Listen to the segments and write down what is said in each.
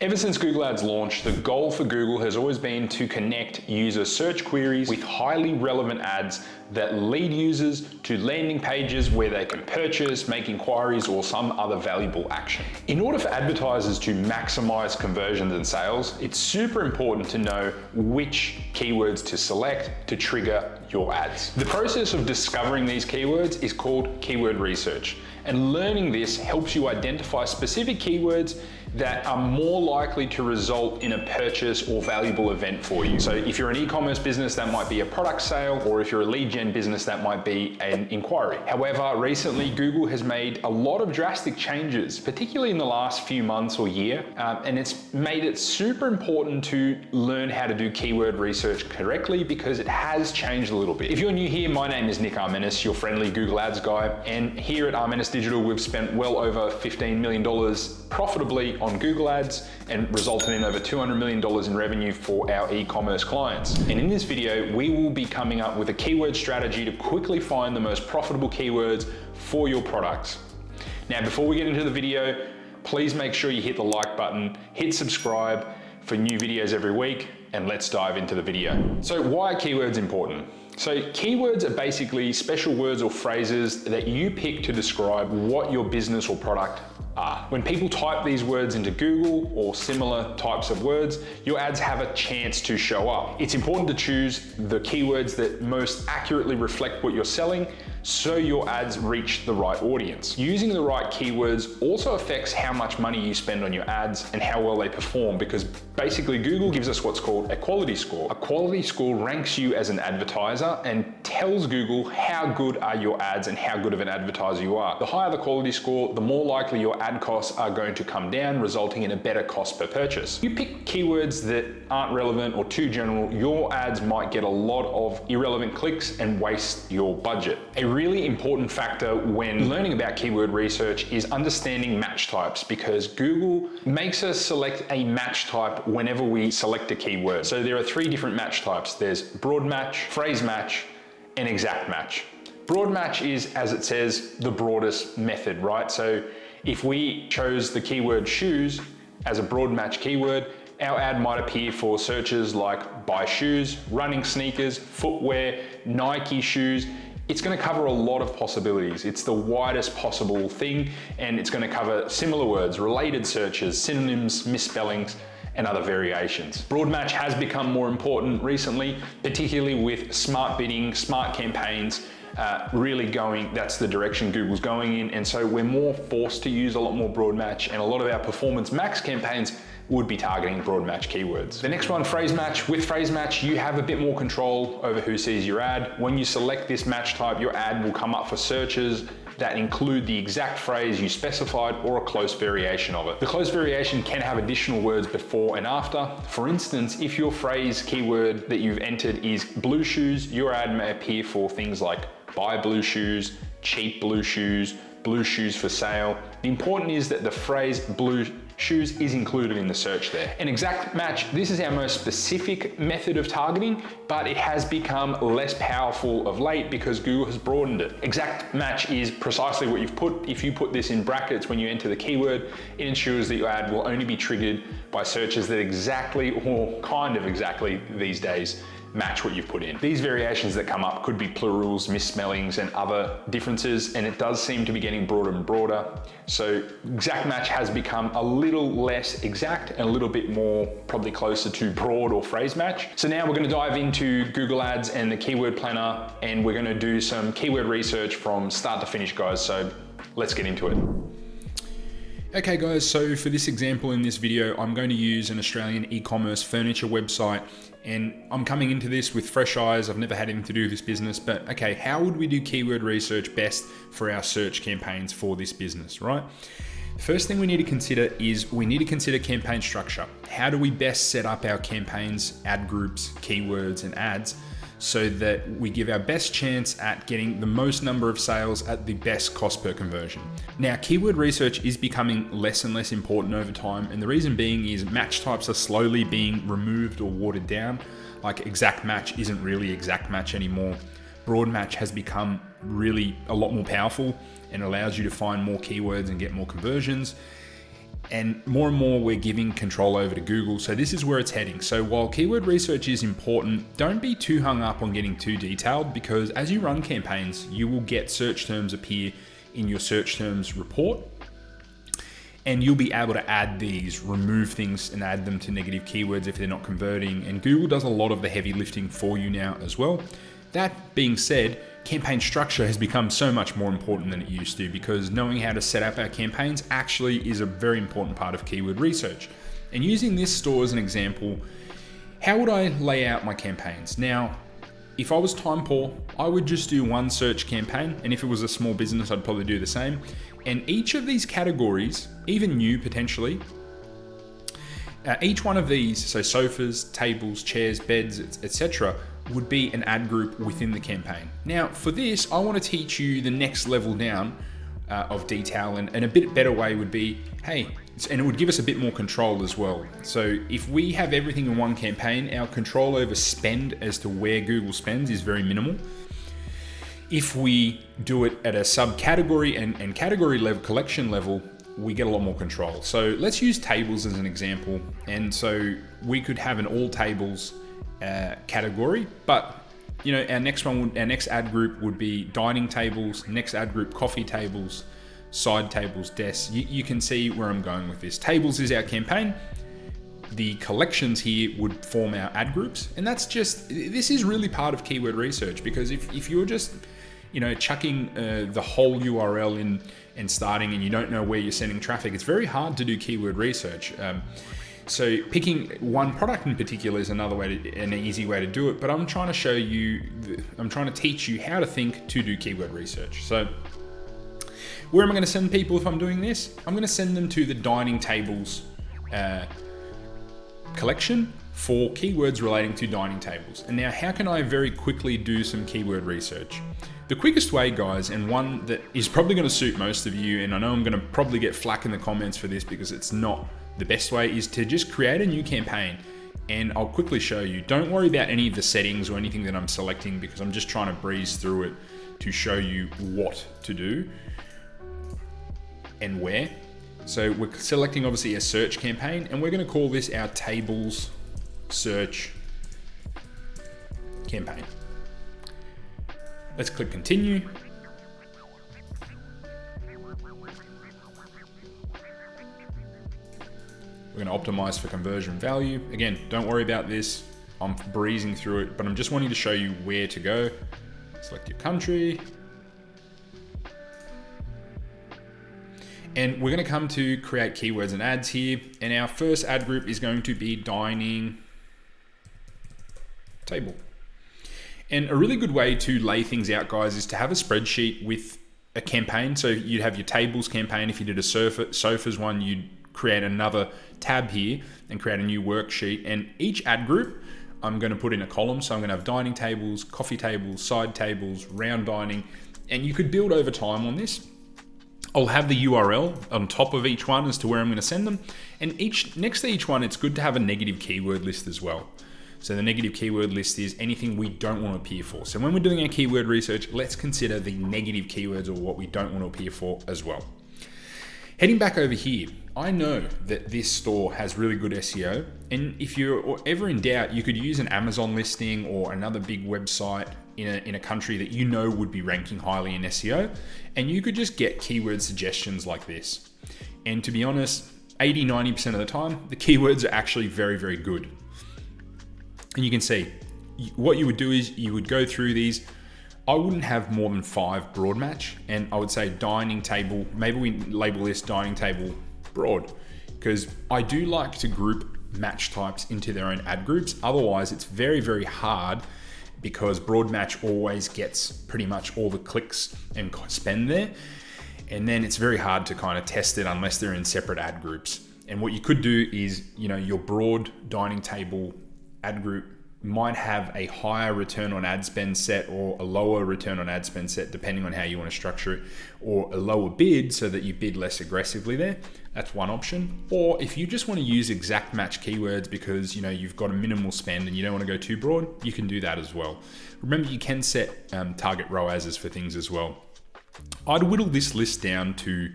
Ever since Google Ads launched, the goal for Google has always been to connect user search queries with highly relevant ads that lead users to landing pages where they can purchase, make inquiries, or some other valuable action. In order for advertisers to maximize conversions and sales, it's super important to know which keywords to select to trigger your ads. The process of discovering these keywords is called keyword research, and learning this helps you identify specific keywords that are more likely to result in a purchase or valuable event for you. So if you're an e-commerce business, that might be a product sale, or if you're a lead gen business, that might be an inquiry. However, recently Google has made a lot of drastic changes, particularly in the last few months or year, and it's made it super important to learn how to do keyword research correctly because it has changed a little bit. If you're new here, my name is Armenis, your friendly Google Ads guy, and here at Armenis Digital, we've spent well over $15 million profitably on Google Ads and resulted in over $200 million in revenue for our e-commerce clients. And in this video, we will be coming up with a keyword strategy to quickly find the most profitable keywords for your products. Now, before we get into the video, please make sure you hit the like button, hit subscribe for new videos every week, and let's dive into the video. So why are keywords important? So keywords are basically special words or phrases that you pick to describe what your business or product are. When people type these words into Google or similar types of words, your ads have a chance to show up. It's important to choose the keywords that most accurately reflect what you're selling so your ads reach the right audience. Using the right keywords also affects how much money you spend on your ads and how well they perform, because basically Google gives us what's called a quality score. A quality score ranks you as an advertiser and tells Google how good are your ads and how good of an advertiser you are. The higher the quality score, the more likely your ad costs are going to come down, resulting in a better cost per purchase. You pick keywords that aren't relevant or too general, your ads might get a lot of irrelevant clicks and waste your budget. A really important factor when learning about keyword research is understanding match types, because Google makes us select a match type whenever we select a keyword. So there are three different match types. There's broad match, phrase match, and exact match. Broad match is, as it says, the broadest method, right? So if we chose the keyword shoes as a broad match keyword, our ad might appear for searches like buy shoes, running sneakers, footwear, Nike shoes. It's going to cover a lot of possibilities. It's the widest possible thing, and it's going to cover similar words, related searches, synonyms, misspellings, and other variations. Broad match has become more important recently, particularly with smart bidding, smart campaigns, that's the direction Google's going in. And so we're more forced to use a lot more broad match, and a lot of our performance max campaigns would be targeting broad match keywords. The next one, phrase match. With phrase match, you have a bit more control over who sees your ad. When you select this match type, your ad will come up for searches that include the exact phrase you specified or a close variation of it. The close variation can have additional words before and after. For instance, if your phrase keyword that you've entered is blue shoes, your ad may appear for things like buy blue shoes, cheap blue shoes for sale. The important is that the phrase blue shoes is included in the search there. An exact match, this is our most specific method of targeting, but it has become less powerful of late because Google has broadened it. Exact match is precisely what you've put. If you put this in brackets when you enter the keyword, it ensures that your ad will only be triggered by searches that exactly, or kind of exactly these days, match what you've put in. These variations that come up could be plurals, misspellings, and other differences, and it does seem to be getting broader and broader. So exact match has become a little less exact and a little bit more probably closer to broad or phrase match. So now we're going to dive into Google Ads and the keyword planner, and we're going to do some keyword research from start to finish, guys. So let's get into it. Okay guys, so for this example in this video, I'm going to use an Australian e-commerce furniture website, and I'm coming into this with fresh eyes. I've never had anything to do with this business, but okay, how would we do keyword research best for our search campaigns for this business, right? The first thing we need to consider is we need to consider campaign structure. How do we best set up our campaigns, ad groups, keywords, and ads so that we give our best chance at getting the most number of sales at the best cost per conversion? Now, keyword research is becoming less and less important over time, and the reason being is match types are slowly being removed or watered down. Like exact match isn't really exact match anymore. Broad match has become really a lot more powerful and allows you to find more keywords and get more conversions. And more we're giving control over to Google. So this is where it's heading. So while keyword research is important, don't be too hung up on getting too detailed, because as you run campaigns, you will get search terms appear in your search terms report. And you'll be able to add these, remove things and add them to negative keywords if they're not converting. And Google does a lot of the heavy lifting for you now as well. That being said, campaign structure has become so much more important than it used to, because knowing how to set up our campaigns actually is a very important part of keyword research. And using this store as an example, how would I lay out my campaigns? Now, if I was time poor, I would just do one search campaign. And if it was a small business, I'd probably do the same. And each of these categories, even new potentially, each one of these, so sofas, tables, chairs, beds, etc., would be an ad group within the campaign. Now, for this, I want to teach you the next level down of detail, and a bit better way would be, hey, and it would give us a bit more control as well. So if we have everything in one campaign, our control over spend as to where Google spends is very minimal. If we do it at a subcategory and category level, collection level, we get a lot more control. So let's use tables as an example. And so we could have an all tables category, but you know, our next ad group would be dining tables, next ad group coffee tables, side tables, desks. You can see where I'm going with this. Tables is our campaign. The collections here would form our ad groups. And this is really part of keyword research, because if you're just, you know, chucking the whole URL in and starting and you don't know where you're sending traffic, it's very hard to do keyword research. So picking one product in particular is another way an easy way to do it, but I'm trying to show you, I'm trying to teach you how to think to do keyword research. So where am I going to send people if I'm doing this? I'm going to send them to the dining tables collection for keywords relating to dining tables. And now how can I very quickly do some keyword research? The quickest way, guys, and one that is probably going to suit most of you, and I know I'm going to probably get flack in the comments for this because it's not the best way, is to just create a new campaign. And I'll quickly show you. Don't worry about any of the settings or anything that I'm selecting, because I'm just trying to breeze through it to show you what to do and where. So we're selecting obviously a search campaign, and we're going to call this our tables search campaign. Let's click continue. We're going to optimize for conversion value. Again, don't worry about this. I'm breezing through it, but I'm just wanting to show you where to go. Select your country. And we're going to come to create keywords and ads here. And our first ad group is going to be dining table. And a really good way to lay things out, guys, is to have a spreadsheet with a campaign. So you'd have your tables campaign. If you did a sofas one, you'd create another tab here and create a new worksheet. And each ad group, I'm going to put in a column. So I'm going to have dining tables, coffee tables, side tables, round dining, and you could build over time on this. I'll have the URL on top of each one as to where I'm going to send them. And next to each one, it's good to have a negative keyword list as well. So the negative keyword list is anything we don't want to appear for. So when we're doing our keyword research, let's consider the negative keywords or what we don't want to appear for as well. Heading back over here, I know that this store has really good SEO. And if you're ever in doubt, you could use an Amazon listing or another big website in a country that you know would be ranking highly in SEO. And you could just get keyword suggestions like this. And to be honest, 80-90% of the time, the keywords are actually very, very good. And you can see what you would do is you would go through these. I wouldn't have more than 5 broad match. And I would say dining table, maybe we label this dining table broad, because I do like to group match types into their own ad groups. Otherwise, it's very, very hard, because broad match always gets pretty much all the clicks and spend there. And then it's very hard to kind of test it unless they're in separate ad groups. And what you could do is, you know, your broad dining table ad group might have a higher return on ad spend set or a lower return on ad spend set, depending on how you want to structure it, or a lower bid so that you bid less aggressively there. That's one option. Or if you just want to use exact match keywords because you know you've got a minimal spend and you don't want to go too broad, you can do that as well. Remember, you can set target ROASs for things as well. I'd whittle this list down to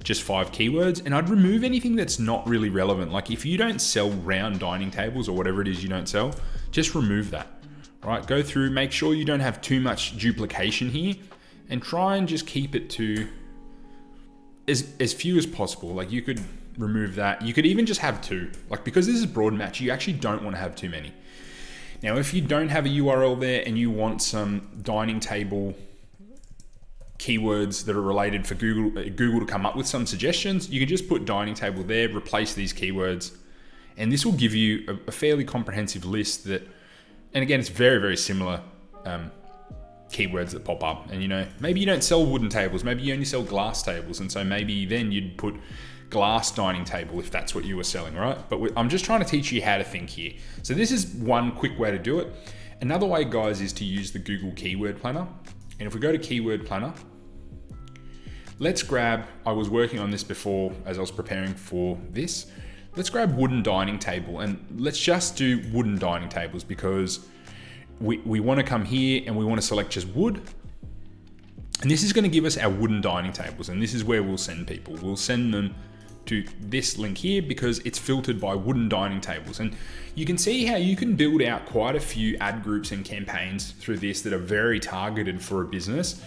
just 5 keywords, and I'd remove anything that's not really relevant. Like if you don't sell round dining tables or whatever it is you don't sell, just remove that, right? Go through, make sure you don't have too much duplication here, and try and just keep it to as few as possible. Like you could remove that. You could even just have 2. Like because this is broad match, you actually don't want to have too many. Now, if you don't have a URL there and you want some dining table keywords that are related for Google to come up with some suggestions, you can just put dining table there, replace these keywords, and this will give you a fairly comprehensive list that, and again, it's very, very similar keywords that pop up. And maybe you don't sell wooden tables, maybe you only sell glass tables, and so maybe then you'd put glass dining table if that's what you were selling, right? But I'm just trying to teach you how to think here. So this is one quick way to do it. Another way, guys, is to use the Google Keyword Planner. And if we go to Keyword Planner, let's grab, I was working on this before as I was preparing for this. Let's grab wooden dining table, and let's just do wooden dining tables because we want to come here and we want to select just wood. And this is going to give us our wooden dining tables, and this is where we'll send people. We'll send them to this link here because it's filtered by wooden dining tables. And you can see how you can build out quite a few ad groups and campaigns through this that are very targeted for a business.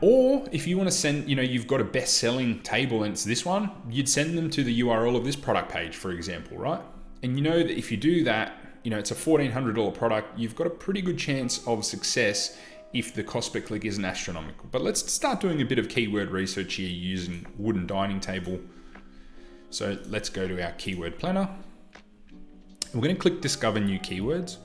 Or if you want to send, you've got a best-selling table and it's this one, you'd send them to the URL of this product page, for example, right? And you know that if you do that, it's a $1,400 product, you've got a pretty good chance of success if the cost per click isn't astronomical. But let's start doing a bit of keyword research here using wooden dining table. So let's go to our keyword planner. We're going to click discover new keywords.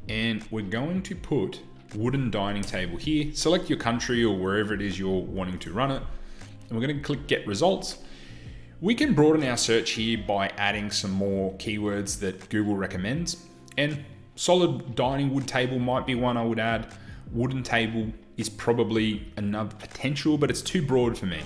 And we're going to put wooden dining table here. Select your country or wherever it is you're wanting to run it. And we're going to click get results. We can broaden our search here by adding some more keywords that Google recommends. And solid dining wood table might be one I would add. Wooden table is probably another potential, but it's too broad for me.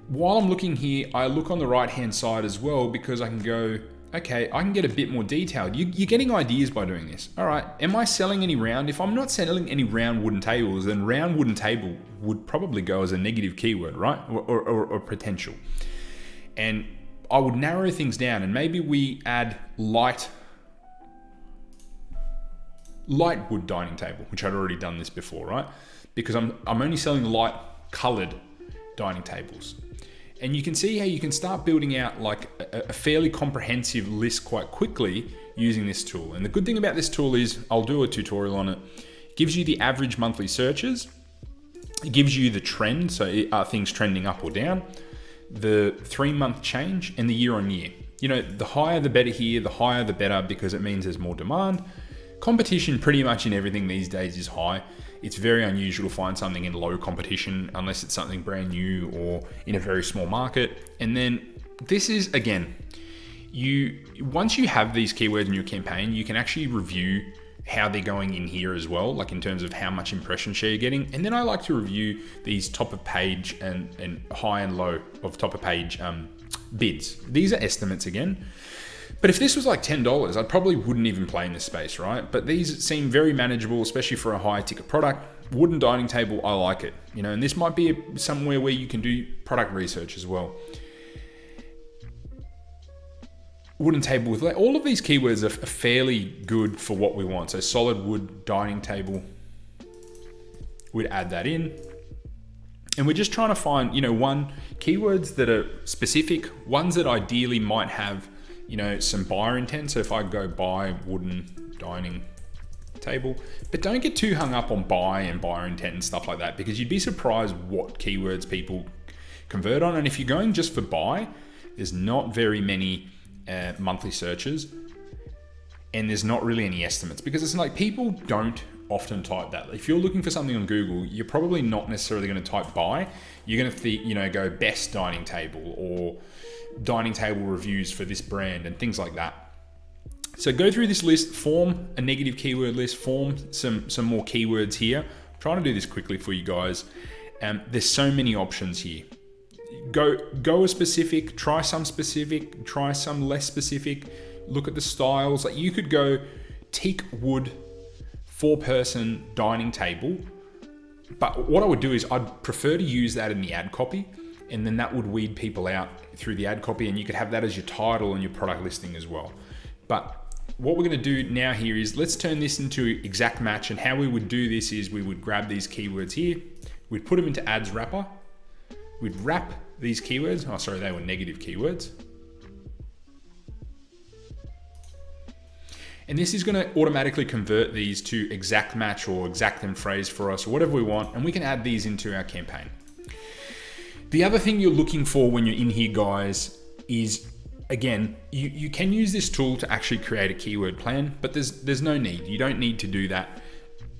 While I'm looking here, I look on the right-hand side as well because I can go, okay, I can get a bit more detailed. You're getting ideas by doing this. All right, am I selling any round? If I'm not selling any round wooden tables, then round wooden table would probably go as a negative keyword, right? Or potential. And I would narrow things down and maybe we add light wood dining table, which I'd already done this before, right? Because I'm only selling light colored dining tables. And you can see how you can start building out like a fairly comprehensive list quite quickly using this tool. And the good thing about this tool is, I'll do a tutorial on it. It gives you the average monthly searches. It gives you the trend, so are things trending up or down, the 3-month change, and the year on year. The higher the better here, the higher the better because it means there's more demand. Competition pretty much in everything these days is high. It's very unusual to find something in low competition unless it's something brand new or in a very small market. And then this is, again, once you have these keywords in your campaign, you can actually review how they're going in here as well, like in terms of how much impression share you're getting. And then I like to review these top of page and high and low of top of page bids. These are estimates again. But if this was like $10, I probably wouldn't even play in this space, right? But these seem very manageable, especially for a high ticket product. Wooden dining table, I like it. And this might be somewhere where you can do product research as well. Wooden table, with all of these keywords are fairly good for what we want. So solid wood dining table, we'd add that in. And we're just trying to find, keywords that are specific, ones that ideally might have some buyer intent. So if I go buy wooden dining table, but don't get too hung up on buy and buyer intent and stuff like that, because you'd be surprised what keywords people convert on. And if you're going just for buy, there's not very many monthly searches and there's not really any estimates because it's like people don't often type that. If you're looking for something on Google, you're probably not necessarily going to type buy. You're going to go best dining table or dining table reviews for this brand and things like that. So go through this list, form a negative keyword list, form some more keywords here. I'm trying to do this quickly for you guys. There's so many options here. Go a specific, try some less specific, look at the styles. Like you could go teak wood 4-person dining table But what I would do is I'd prefer to use that in the ad copy, and then that would weed people out through the ad copy, and you could have that as your title and your product listing as well. But what we're going to do now here is let's turn this into exact match. And how we would do this is we would grab these keywords here, we'd put them into ads wrapper, we'd wrap these keywords. Oh, sorry, they were negative keywords. And this is going to automatically convert these to exact match or exact and phrase for us, or whatever we want, and we can add these into our campaign. The other thing you're looking for when you're in here, guys, is again, you can use this tool to actually create a keyword plan, but there's no need. You don't need to do that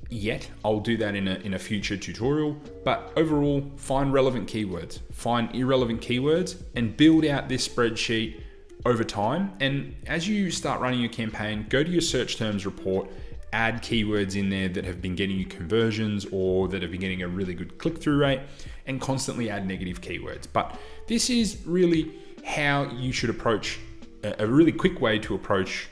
yet. I'll do that in a future tutorial. But overall, find relevant keywords, find irrelevant keywords, and build out this spreadsheet over time. And as you start running your campaign, go to your search terms report, add keywords in there that have been getting you conversions or that have been getting a really good click-through rate, and constantly add negative keywords. But this is really how you should approach a really quick way to approach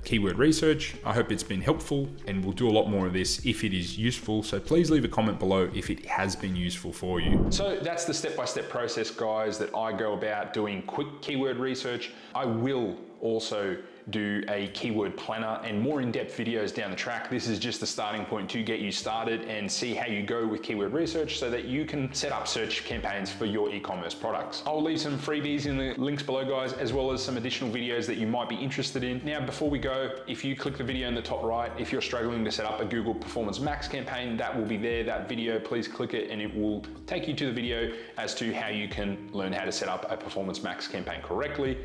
keyword research. I hope it's been helpful, and we'll do a lot more of this if it is useful. So please leave a comment below if it has been useful for you. So that's the step-by-step process, guys, that I go about doing quick keyword research. I will also do a keyword planner and more in-depth videos down the track. This is just the starting point to get you started and see how you go with keyword research so that you can set up search campaigns for your e-commerce products. I'll leave some freebies in the links below, guys, as well as some additional videos that you might be interested in. Now, before we go, if you click the video in the top right, if you're struggling to set up a Google Performance Max campaign, that will be there, that video. Please click it and it will take you to the video as to how you can learn how to set up a Performance Max campaign correctly.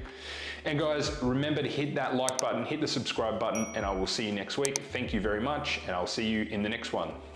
And guys, remember to hit that like button, hit the subscribe button, and I will see you next week. Thank you very much, and I'll see you in the next one.